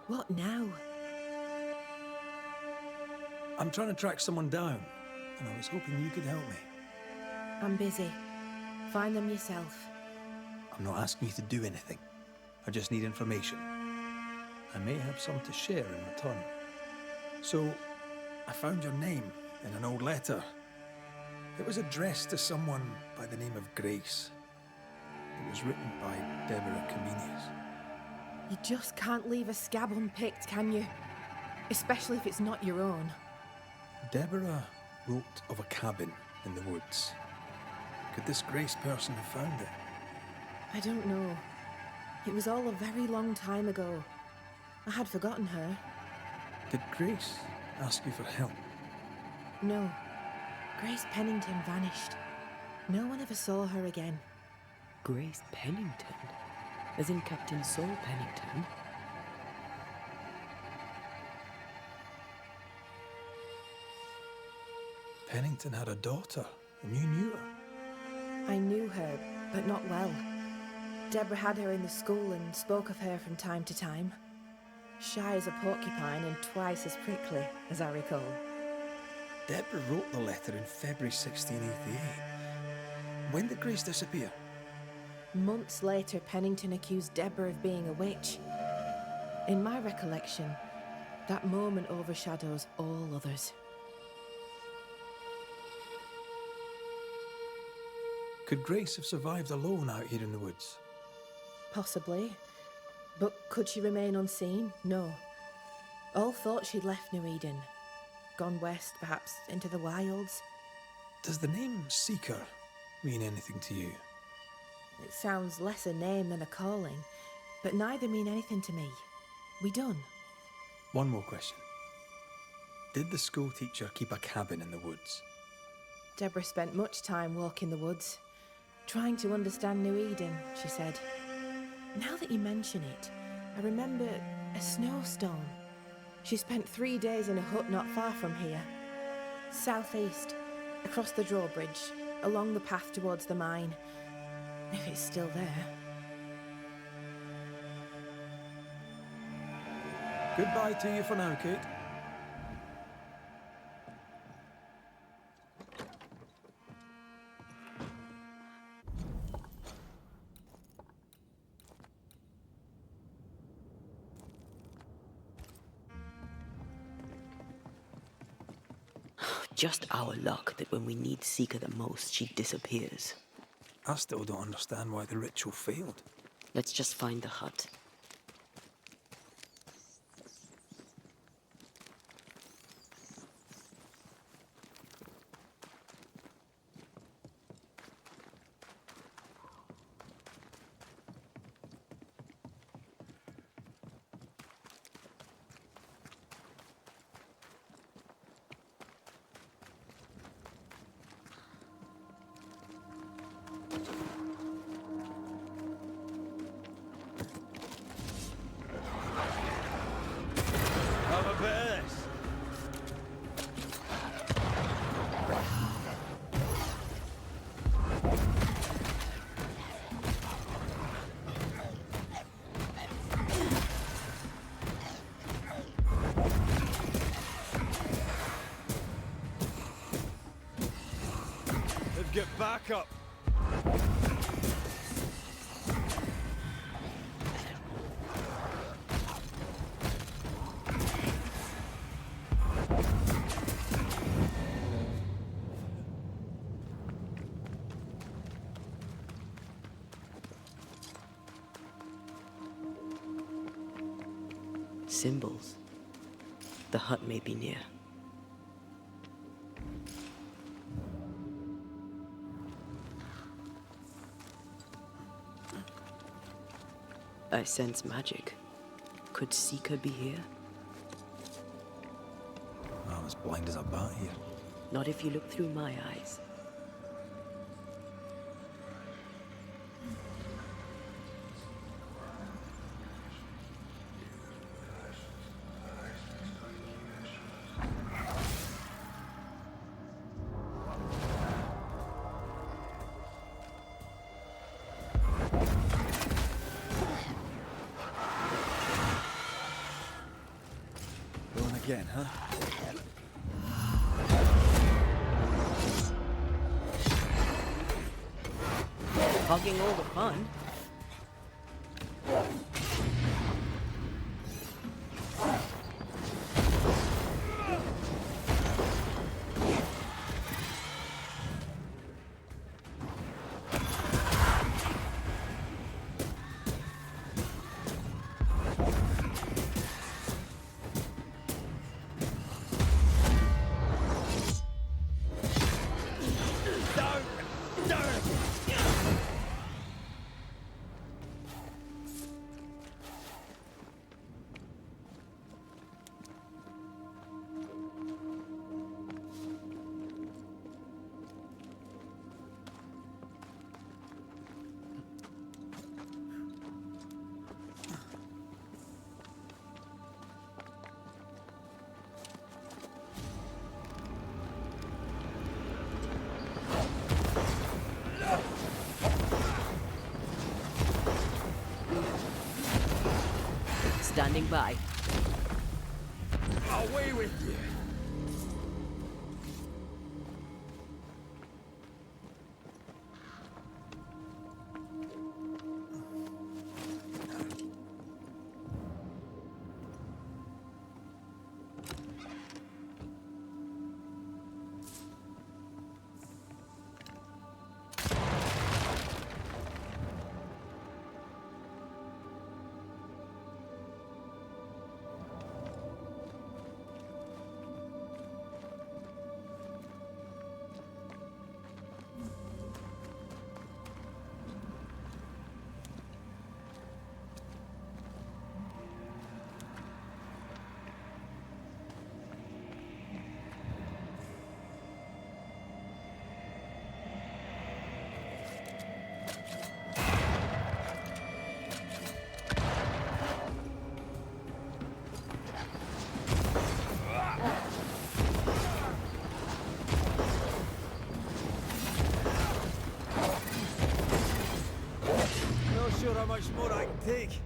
What now? I'm trying to track someone down, and I was hoping you could help me. I'm busy. Find them yourself. I'm not asking you to do anything. I just need information. I may have some to share in return. So, I found your name in an old letter. It was addressed to someone by the name of Grace. It was written by Deborah Comenius. You just can't leave a scab unpicked, can you? Especially if it's not your own. Deborah wrote of a cabin in the woods. Could this Grace person have found it? I don't know. It was all a very long time ago. I had forgotten her. Did Grace ask you for help? No. Grace Pennington vanished. No one ever saw her again. Grace Pennington? As in Captain Saul Pennington? Pennington had a daughter, and you knew her. I knew her, but not well. Deborah had her in the school and spoke of her from time to time. Shy as a porcupine and twice as prickly, as I recall. Deborah wrote the letter in February 1688. When did Grace disappear? Months later, Pennington accused Deborah of being a witch. In my recollection, that moment overshadows all others. Could Grace have survived alone out here in the woods? Possibly. But could she remain unseen? No. All thought she'd left New Eden. Gone west, perhaps into the wilds. Does the name Seeker mean anything to you? It sounds less a name than a calling, but neither mean anything to me. We done. One more question. Did the school teacher keep a cabin in the woods? Deborah spent much time walking the woods, trying to understand New Eden, she said. Now that you mention it, I remember a snowstorm. She spent 3 days in a hut not far from here. Southeast, across the drawbridge, along the path towards the mine. If it's still there. Goodbye to you for now, Kate. Just our luck that when we need Seeker the most, she disappears. I still don't understand why the ritual failed. Let's just find the hut. Have a bit of this. Let's get back up. Symbols. The hut may be near. I sense magic. Could Seeker be here? I'm as blind as a bat here. Not if you look through my eyes. again, huh? Hogging all the fun. Standing by. Away with you! Not sure how much more I can take.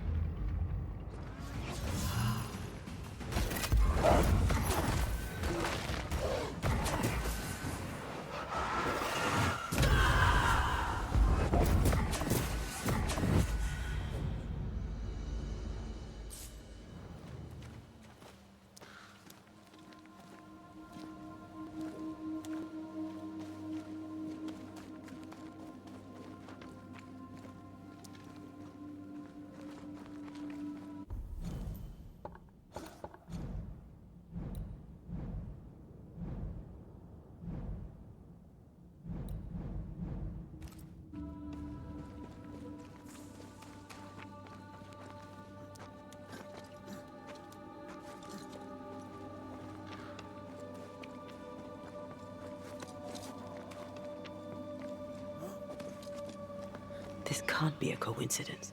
This can't be a coincidence.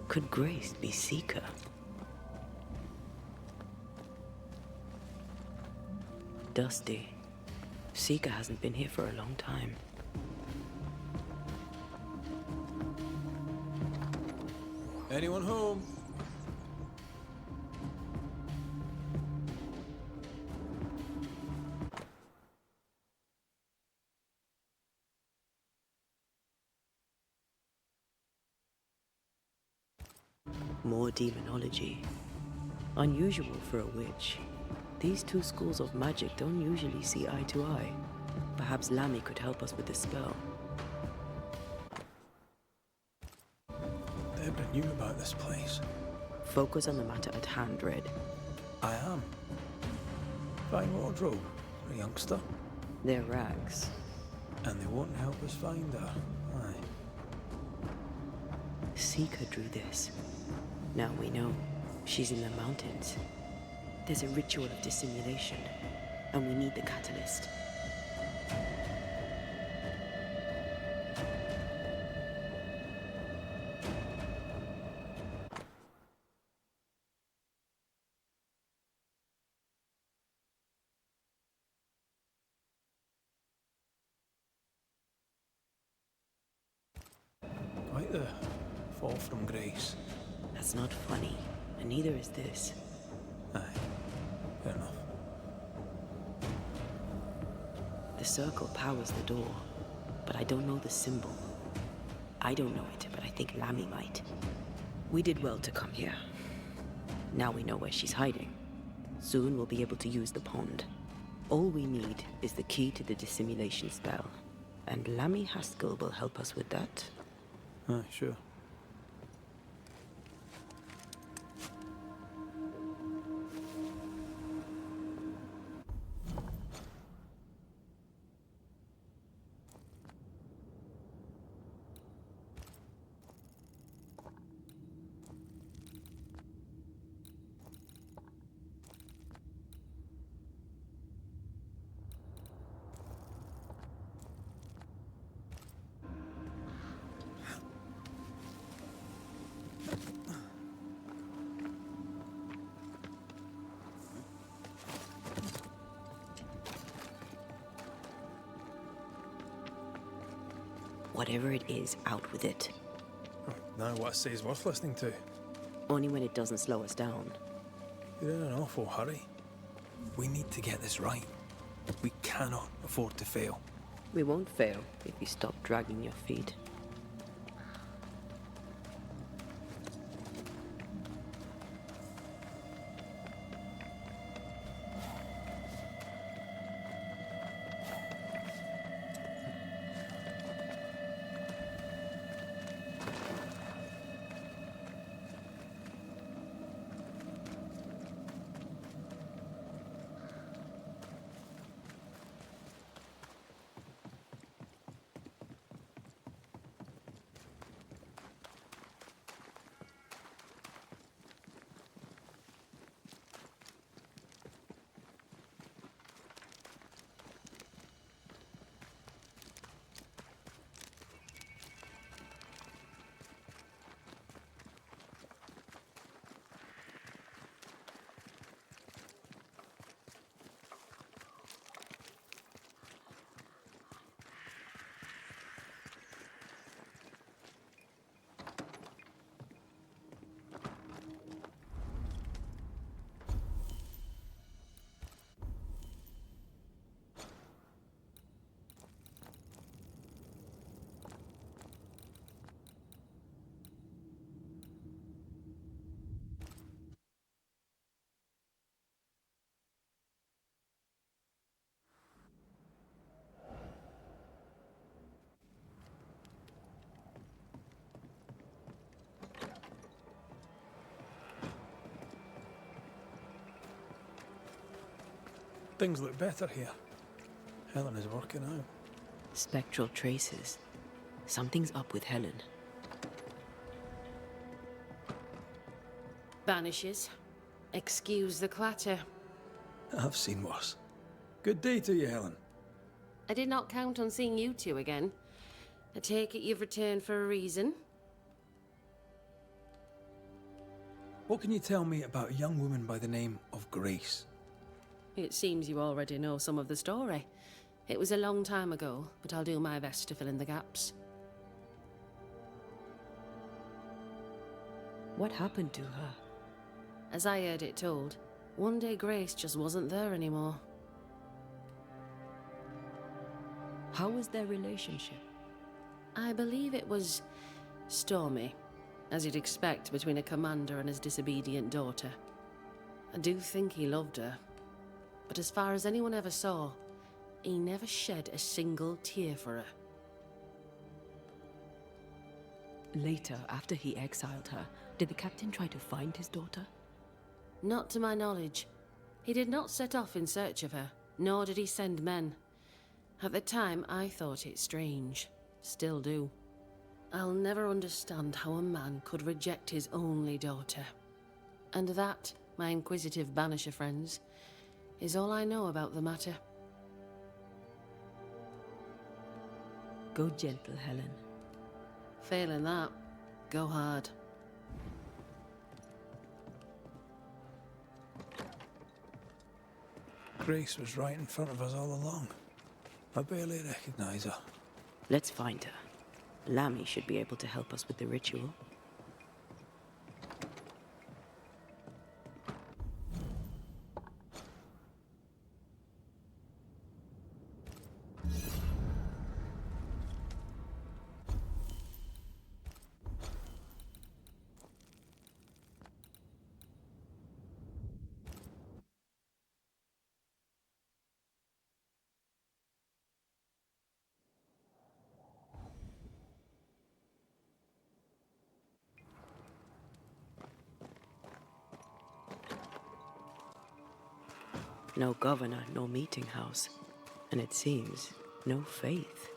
Could Grace be Seeker? Dusty. Seeker hasn't been here for a long time. Anyone home? More demonology. Unusual for a witch. These two schools of magic don't usually see eye to eye. Perhaps Lammy could help us with the spell. Deborah knew about this place. Focus on the matter at hand, Red. I am. Fine wardrobe for a youngster. They're rags. And they won't help us find her. Aye. Seeker drew this. Now we know. She's in the mountains. There's a ritual of dissimulation, and we need the catalyst. Quite the fall from grace. That's not funny, and neither is this. Aye. Fair enough. The circle powers the door, but I don't know the symbol. I don't know it, but I think Lammy might. We did well to come here. Now we know where she's hiding. Soon we'll be able to use the pond. All we need is the key to the dissimulation spell. And Lammy Haskell will help us with that. Sure. Whatever it is, out with it. Now what I say is worth listening to. Only when it doesn't slow us down. You're in an awful hurry. We need to get this right. We cannot afford to fail. We won't fail if you stop dragging your feet. Things look better here. Helen is working out. Spectral traces. Something's up with Helen. Vanishes. Excuse the clatter. I've seen worse. Good day to you, Helen. I did not count on seeing you two again. I take it you've returned for a reason. What can you tell me about a young woman by the name of Grace? It seems you already know some of the story. It was a long time ago, but I'll do my best to fill in the gaps. What happened to her? As I heard it told, one day Grace just wasn't there anymore. How was their relationship? I believe it was stormy, as you'd expect between a commander and his disobedient daughter. I do think he loved her, but as far as anyone ever saw, he never shed a single tear for her. Later, after he exiled her, did the captain try to find his daughter? Not to my knowledge. He did not set off in search of her, nor did he send men. At the time, I thought it strange. Still do. I'll never understand how a man could reject his only daughter. And that, my inquisitive banisher friends, is all I know about the matter. Go gentle, Helen. Failing that, go hard. Grace was right in front of us all along. I barely recognize her. Let's find her. Lammy should be able to help us with the ritual. No governor, no meeting house. And it seems, no faith.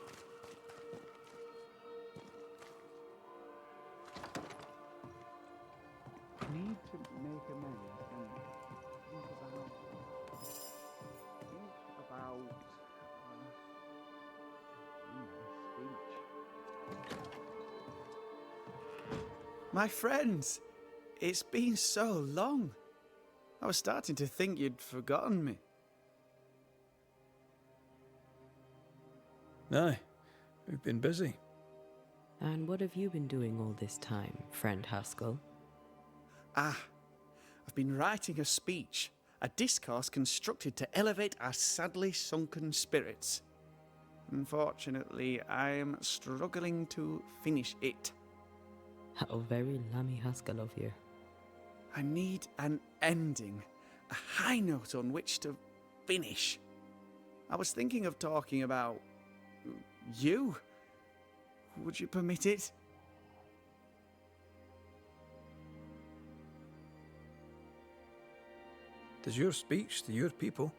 Need to make amends and think about speech. My friends, it's been so long. I was starting to think you'd forgotten me. Aye, we've been busy. And what have you been doing all this time, friend Haskell? I've been writing a speech, a discourse constructed to elevate our sadly sunken spirits. Unfortunately, I am struggling to finish it. How very Lammy Haskell of you. I need an ending, a high note on which to finish. I was thinking of talking about you. Would you permit it? It is your speech to your people.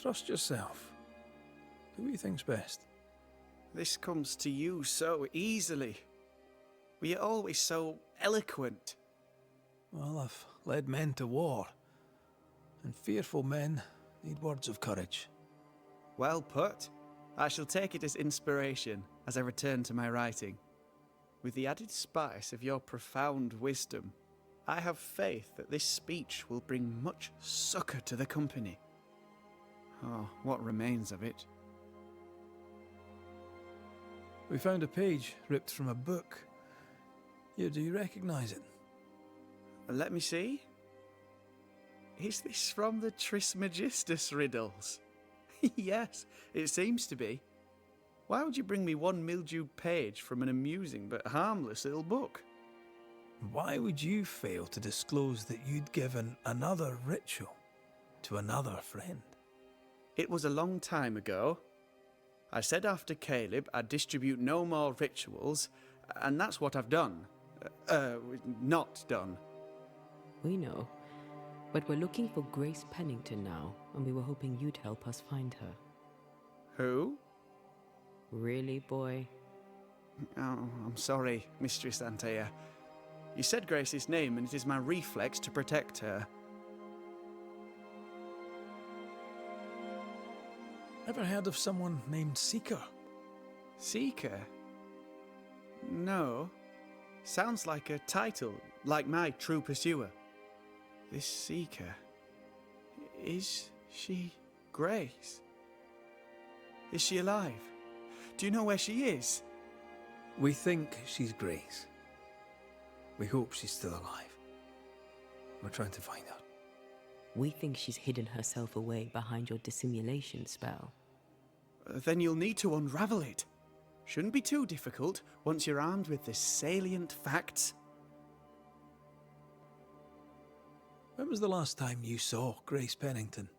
Trust yourself. Do what you think's best. This comes to you so easily. Were you always so eloquent? Well, I've led men to war, and fearful men need words of courage. Well put. I shall take it as inspiration as I return to my writing. With the added spice of your profound wisdom, I have faith that this speech will bring much succour to the company. Oh, what remains of it? We found a page ripped from a book. Here, do you recognise it? Let me see. Is this from the Trismegistus riddles? Yes, it seems to be. Why would you bring me one mildewed page from an amusing but harmless little book? Why would you fail to disclose that you'd given another ritual to another friend? It was a long time ago. I said after Caleb I'd distribute no more rituals, and that's what I've done. Not done. We know. But we're looking for Grace Pennington now, and we were hoping you'd help us find her. Who? Really, boy? Oh, I'm sorry, Mistress Antea. You said Grace's name, and it is my reflex to protect her. Ever heard of someone named Seeker? Seeker? No. Sounds like a title, like my True Pursuer. This Seeker... Is she Grace? Is she alive? Do you know where she is? We think she's Grace. We hope she's still alive. We're trying to find her. We think she's hidden herself away behind your dissimulation spell. Then you'll need to unravel it. Shouldn't be too difficult once you're armed with the salient facts. When was the last time you saw Grace Pennington?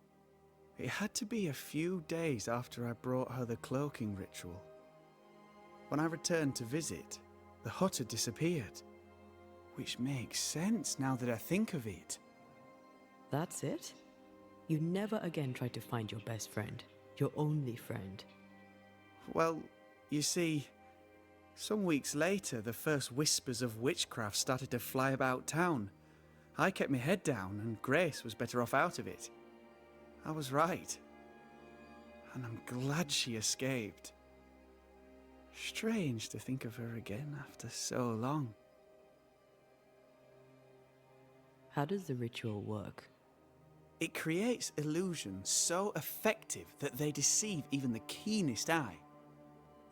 It had to be a few days after I brought her the cloaking ritual. When I returned to visit, the hut had disappeared. Which makes sense now that I think of it. That's it? You never again tried to find your best friend, your only friend. Well, you see, some weeks later, the first whispers of witchcraft started to fly about town. I kept my head down, and Grace was better off out of it. I was right. And I'm glad she escaped. Strange to think of her again after so long. How does the ritual work? It creates illusions so effective that they deceive even the keenest eye.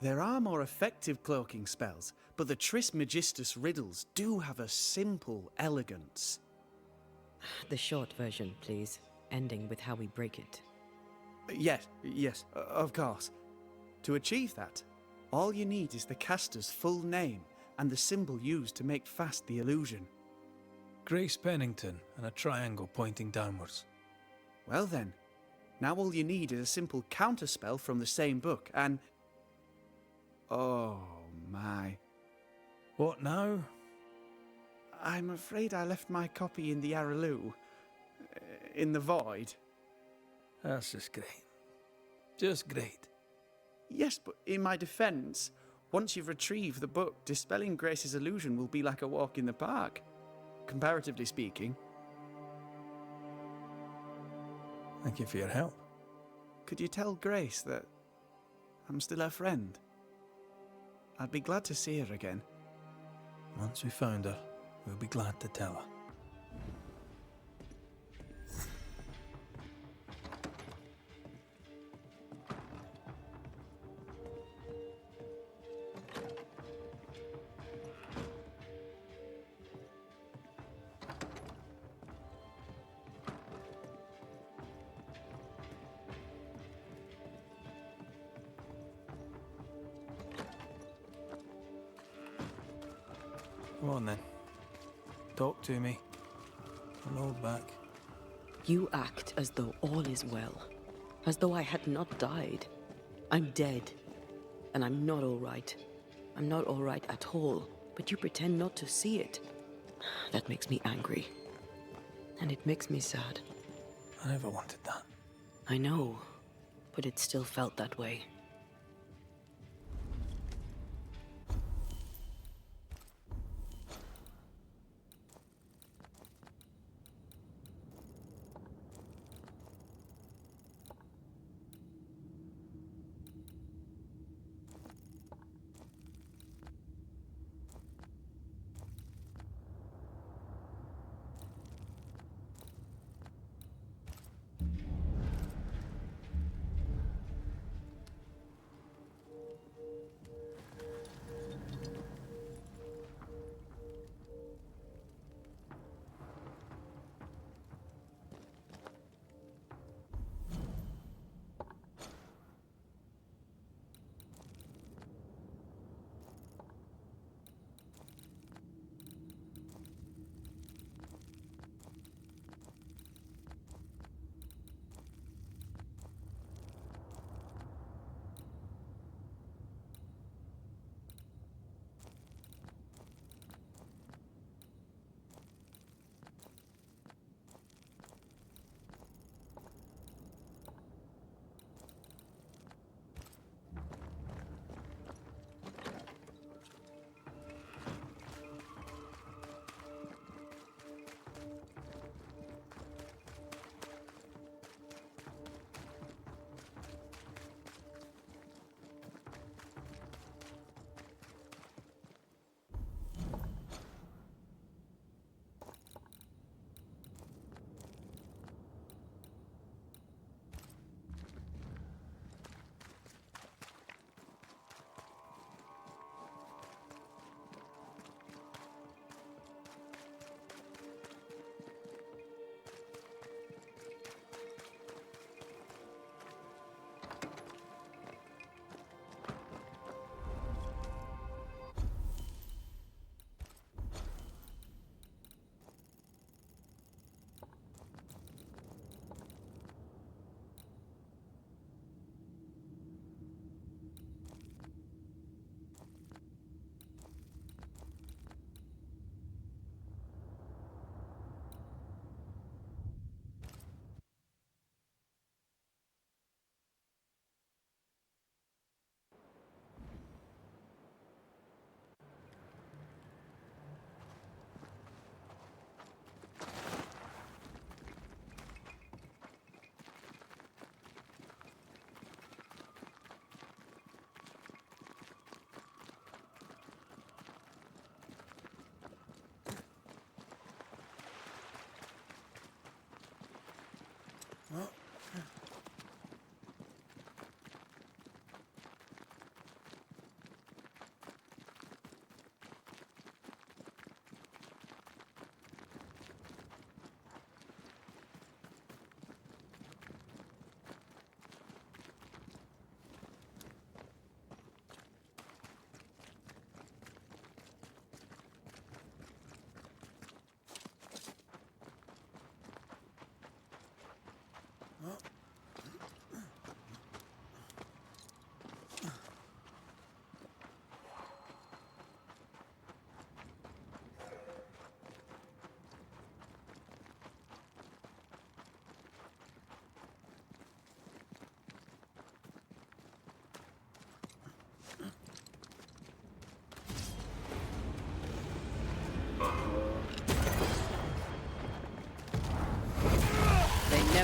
There are more effective cloaking spells, but the Trismegistus riddles do have a simple elegance. The short version, please, ending with how we break it. Yes, of course. To achieve that, all you need is the caster's full name and the symbol used to make fast the illusion. Grace Pennington and a triangle pointing downwards. Well then, now all you need is a simple counterspell from the same book and... Oh my. What now? I'm afraid I left my copy in the Araloo. In the void. That's just great. Just great. Yes, but in my defense, once you've retrieved the book, dispelling Grace's illusion will be like a walk in the park, comparatively speaking. Thank you for your help. Could you tell Grace that I'm still her friend? I'd be glad to see her again. Once we found her, we'll be glad to tell her. Come on then. Talk to me. Don't hold back. You act as though all is well, as though I had not died. I'm dead, and I'm not all right. I'm not all right at all, but you pretend not to see it. That makes me angry, and it makes me sad. I never wanted that. I know, but it still felt that way.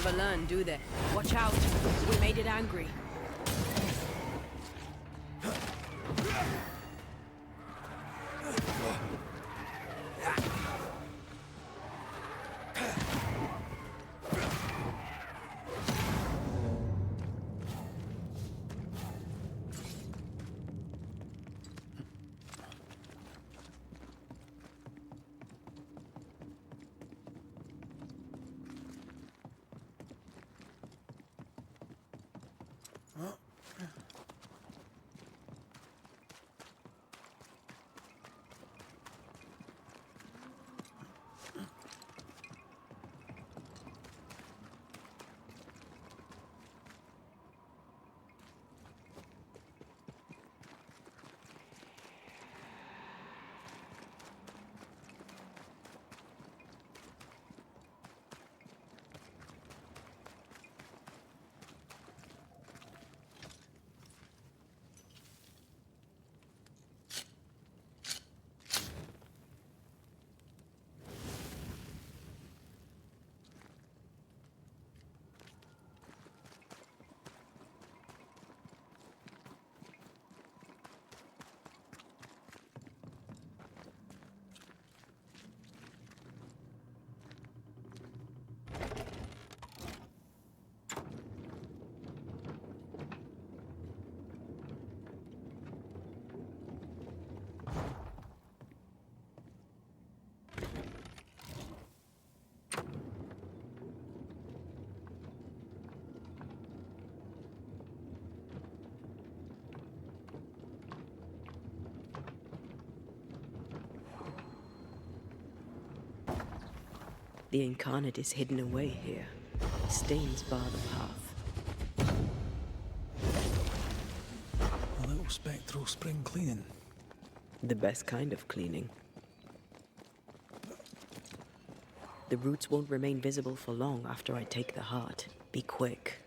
never learn, do they? Watch out. We made it angry. The incarnate is hidden away here. Stains bar the path. A little spectral spring cleaning. The best kind of cleaning. The roots won't remain visible for long after I take the heart. Be quick.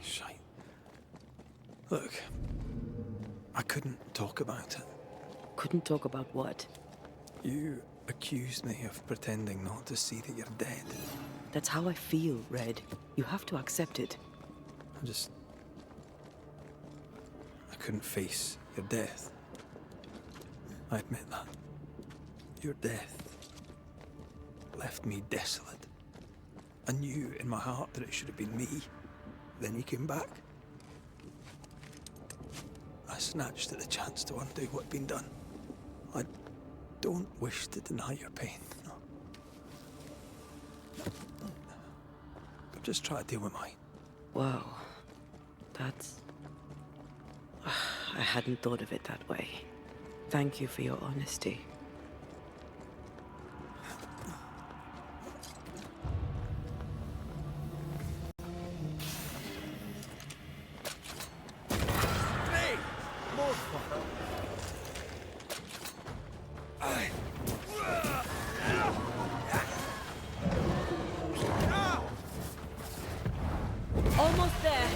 Shite. Look, I couldn't talk about it. Couldn't talk about what? You accused me of pretending not to see that you're dead. That's how I feel, Red. You have to accept it. I couldn't face your death. I admit that. Your death left me desolate. I knew in my heart that it should have been me. Then you came back. I snatched at the chance to undo what had been done. I don't wish to deny your pain. No. I'm just trying to deal with mine. Wow. That's... I hadn't thought of it that way. Thank you for your honesty. Almost there.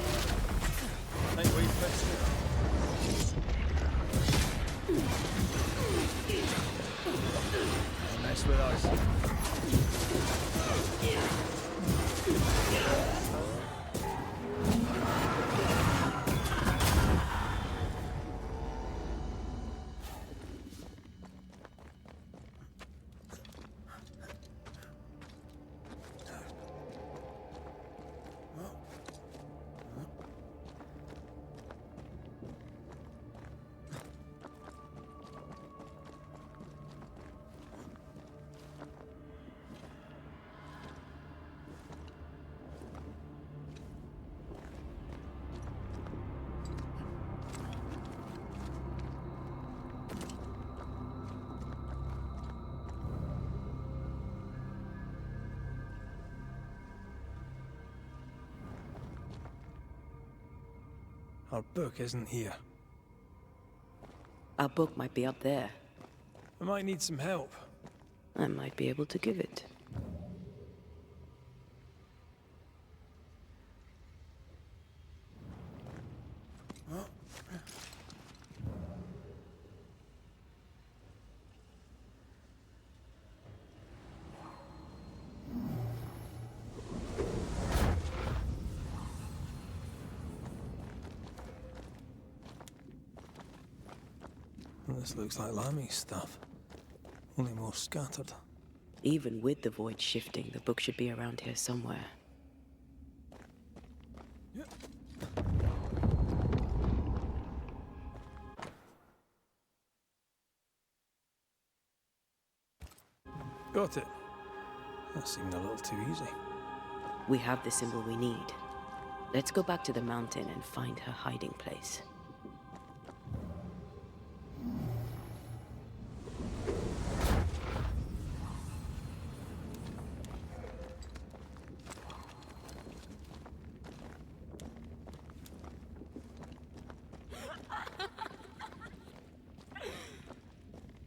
Our book isn't here. Our book might be up there. I might need some help. I might be able to give it. This looks like Lami's stuff. Only more scattered. Even with the void shifting, the book should be around here somewhere. Got it. That seemed a little too easy. We have the symbol we need. Let's go back to the mountain and find her hiding place.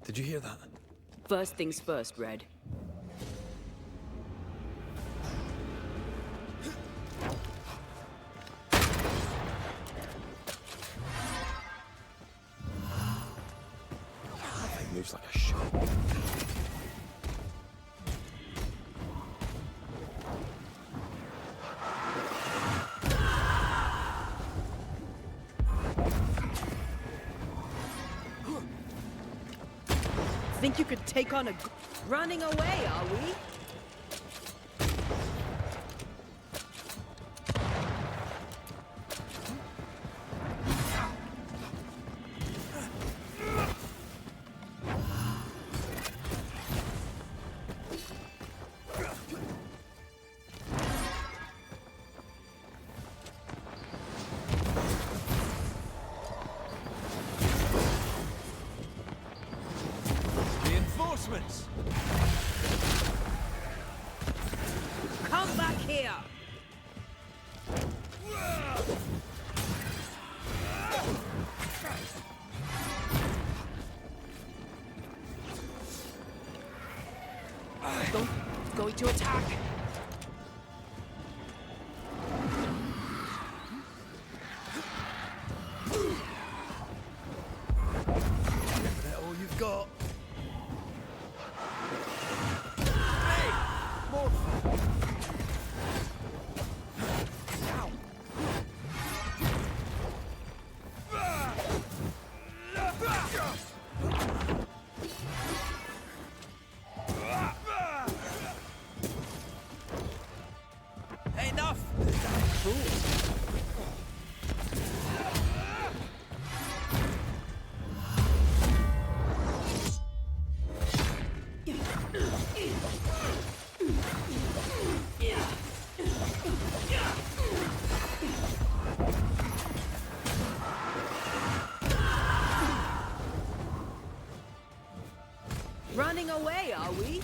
Did you hear that? First things first, Red. It moves like a shot. Think you could take on a... Running away, are we? Reinforcements! Come back here! Going to attack! Is that all you've got? Enough! Running away, are we?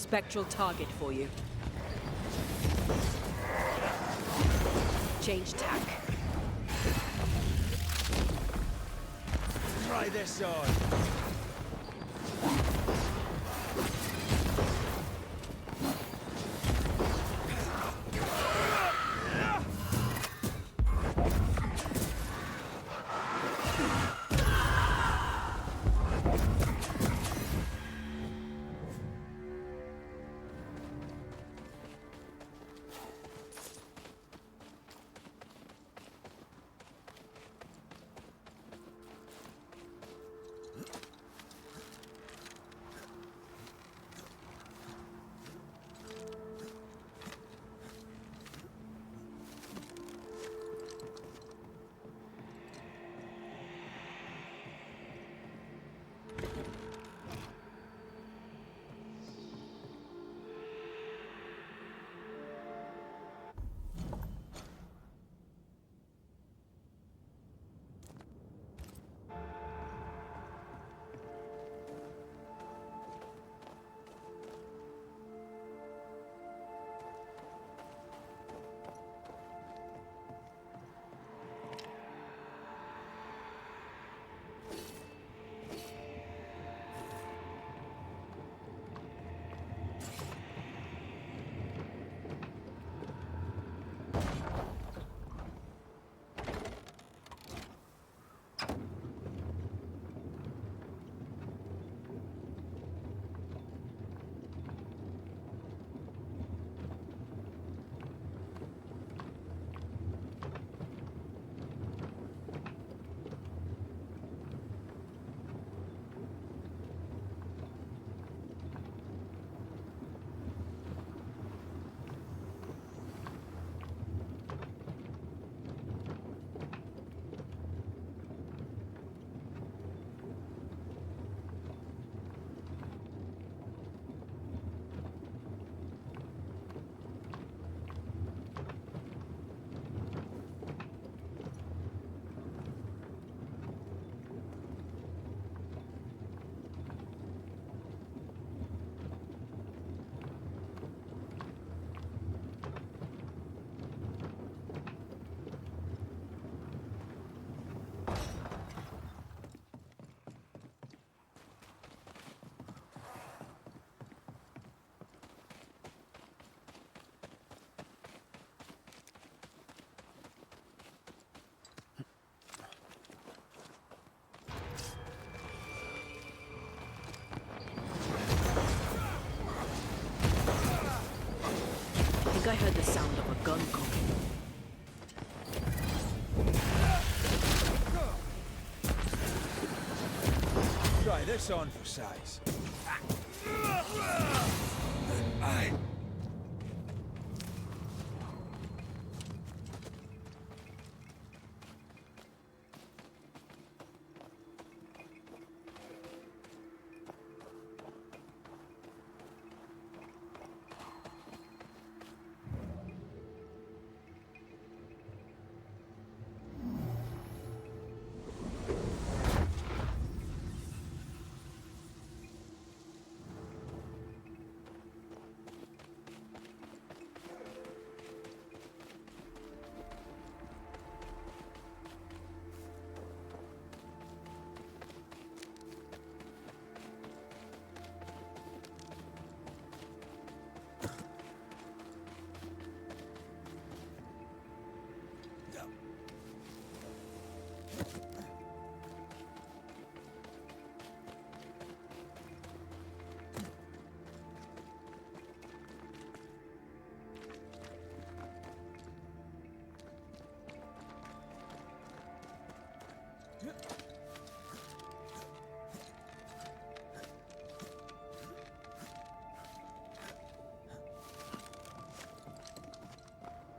spectral target for you. Change tack. Try this on. I heard the sound of a gun cocking. Try this on for size. Aye.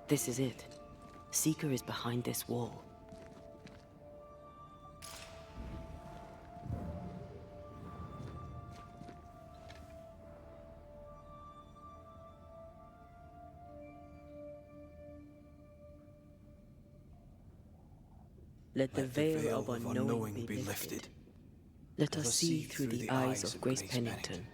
This is it. Seeker is behind this wall. Let the veil of unknowing be lifted. Let us see through the eyes of Grace Pennington.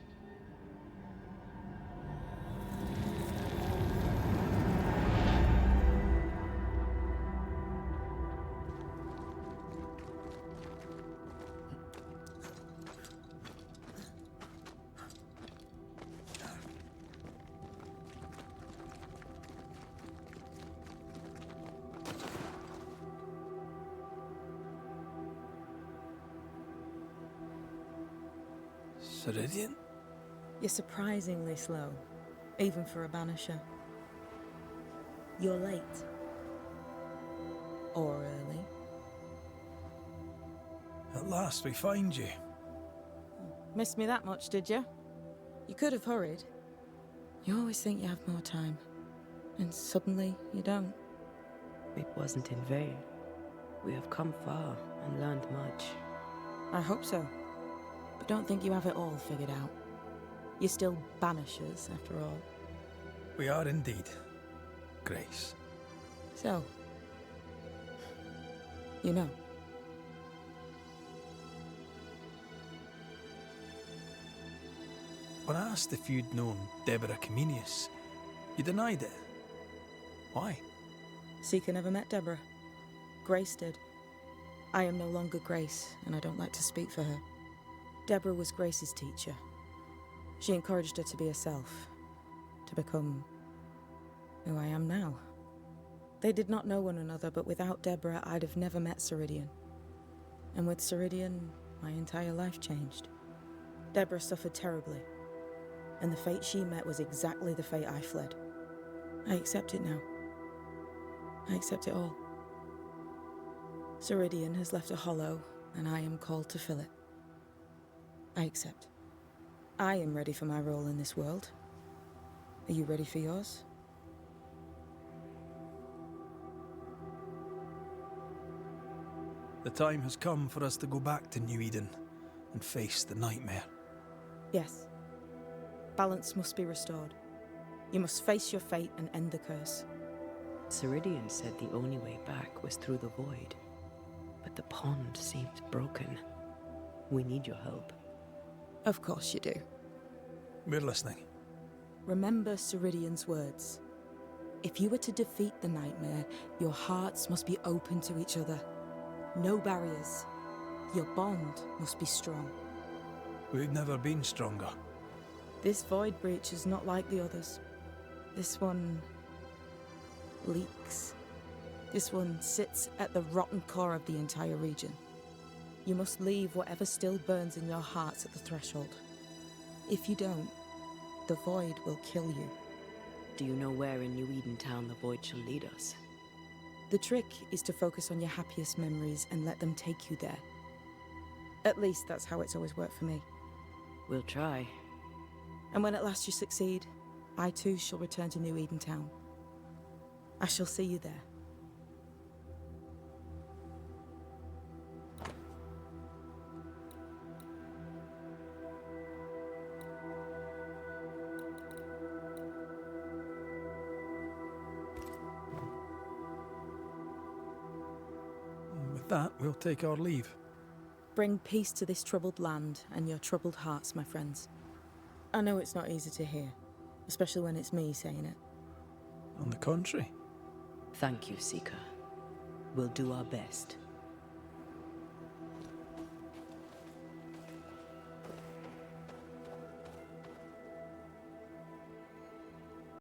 Ceridian? You're surprisingly slow, even for a banisher. You're late. Or early. At last we find you. Missed me that much, did you? You could have hurried. You always think you have more time, and suddenly you don't. It wasn't in vain. We have come far and learned much. I hope so. But don't think you have it all figured out. You're still banishers, after all. We are indeed. Grace. So, you know. When I asked if you'd known Deborah Comenius, you denied it. Why? Seeker never met Deborah. Grace did. I am no longer Grace, and I don't like to speak for her. Deborah was Grace's teacher. She encouraged her to be herself, to become who I am now. They did not know one another, but without Deborah, I'd have never met Ceridian. And with Ceridian, my entire life changed. Deborah suffered terribly, and the fate she met was exactly the fate I fled. I accept it now. I accept it all. Ceridian has left a hollow, and I am called to fill it. I accept. I am ready for my role in this world. Are you ready for yours? The time has come for us to go back to New Eden and face the nightmare. Yes. Balance must be restored. You must face your fate and end the curse. Ceridian said the only way back was through the void. But the pond seems broken. We need your help. Of course you do. We're listening. Remember Ceridian's words. If you were to defeat the nightmare, your hearts must be open to each other. No barriers. Your bond must be strong. We've never been stronger. This void breach is not like the others. This one leaks. This one sits at the rotten core of the entire region. You must leave whatever still burns in your hearts at the threshold. If you don't, the void will kill you. Do you know where in New Eden Town the void shall lead us? The trick is to focus on your happiest memories and let them take you there. At least that's how it's always worked for me. We'll try. And when at last you succeed, I too shall return to New Eden Town. I shall see you there. With that, we'll take our leave. Bring peace to this troubled land and your troubled hearts, my friends. I know it's not easy to hear, especially when it's me saying it. On the contrary. Thank you, Seeker. We'll do our best.